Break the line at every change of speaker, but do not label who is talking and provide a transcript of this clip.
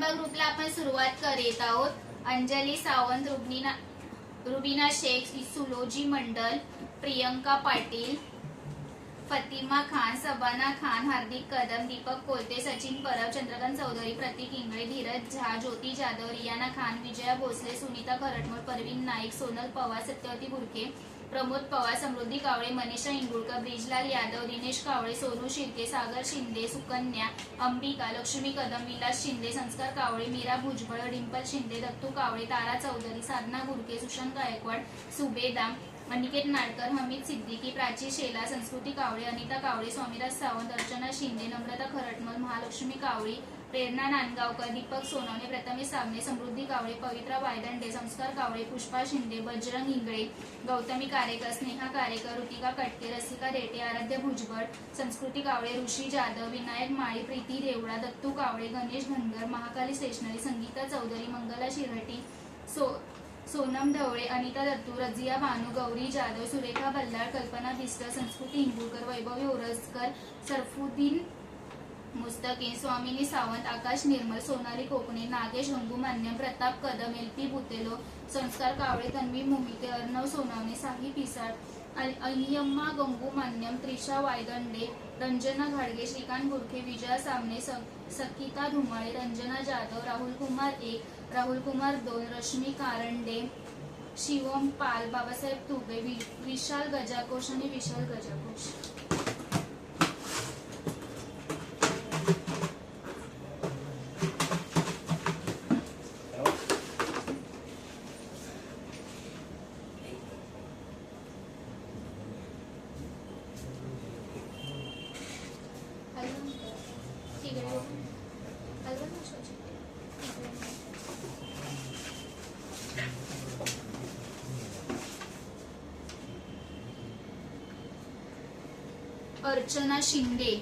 Number ग्रुपला आपण सुरुवात करीत आहोत. अंजली सावंत, रुबीना शेख, सुलोजी मंडल, प्रियंका पाटील, फतिमा खान, सबाना खान, हार्दिक कदम, दीपक कोलते, सचिन परब, चंद्रकांत चौधरी, प्रतीक इंगळे, धीरज झा, ज्योती जाधव, रियाना खान, विजया भोसले, सुनीता खरटमोळ, परवीन नाईक, सोनल पवार, सत्यवती बुरके, प्रमोद पवार, समृद्धी कावळे, मनीषा इंगुळकर, ब्रिजलाल यादव, दिनेश कावळे, सोनू शिर्के, सागर शिंदे, सुकन्या, अंबिका, लक्ष्मी कदम, विलास शिंदे, संस्कार कावळे, मीरा भुजबळ, डिंपल शिंदे, दत्तू कावळे, तारा चौधरी, साधना गुरके, सुशांत गायकवाड, सुबेदा, अनिकेत नाडकर, हमीद सिद्दीकी, प्राची शेला, संस्कृती कावळे, अनिता कावळे, स्वामीराज सावंत, अर्चना शिंदे, नम्रता खरटमल, महालक्ष्मी कावळी, प्रेरणा नांदगावकर, दीपक सोनवणे, प्रथमेश साबणे, समृद्धी कावळे, पवित्रा वायदंडे, संस्कार कावळे, पुष्पा शिंदे, बजरंग इंगळे, गौतमी कारेकर, स्नेहा कारेकर, ऋतिका कटके, रसिका रेटे, आराध्य भुजबळ, संस्कृती कावळे, ऋषी जाधव, विनायक माळी, प्रीती देवडा, दत्तू कावळे, गणेश धनगर, महाकाली स्टेशनरी, संगीता चौधरी, मंगला शिरहटी, सोनम ढवळे, अनिता दत्तू, रजिया भानू, गौरी जाधव, सुरेखा बल्लाळ, कल्पना बिस्टर, संस्कृती इंगुळकर, वैभवी ओरसकर, सरफुद्दीन मुस्तकीन, स्वामिनी सावंत, आकाश निर्मल, सोनाली कोकणे, नागेश गंगुमान्यम, प्रताप कदम, एलपी बुतेलो, संस्कार कावळे, तन्वी मुमिते, अर्णव सोनावणे, साही पिसाळ, अय्यम्मा गंगुमान्यम, त्रिशा वायदंडे, रंजना घाडगे, श्रीकांत गुरखे, विजया सामने, सकिता धुमाळे, रंजना जाधव, राहुल कुमार 1, राहुल कुमार 2, रश्मी कारंडे, शिवम पाल, बाबासाहेब तुबे, विशाल गजाकोश आणि विशाल गजाकोश. अर्चना शिंदे,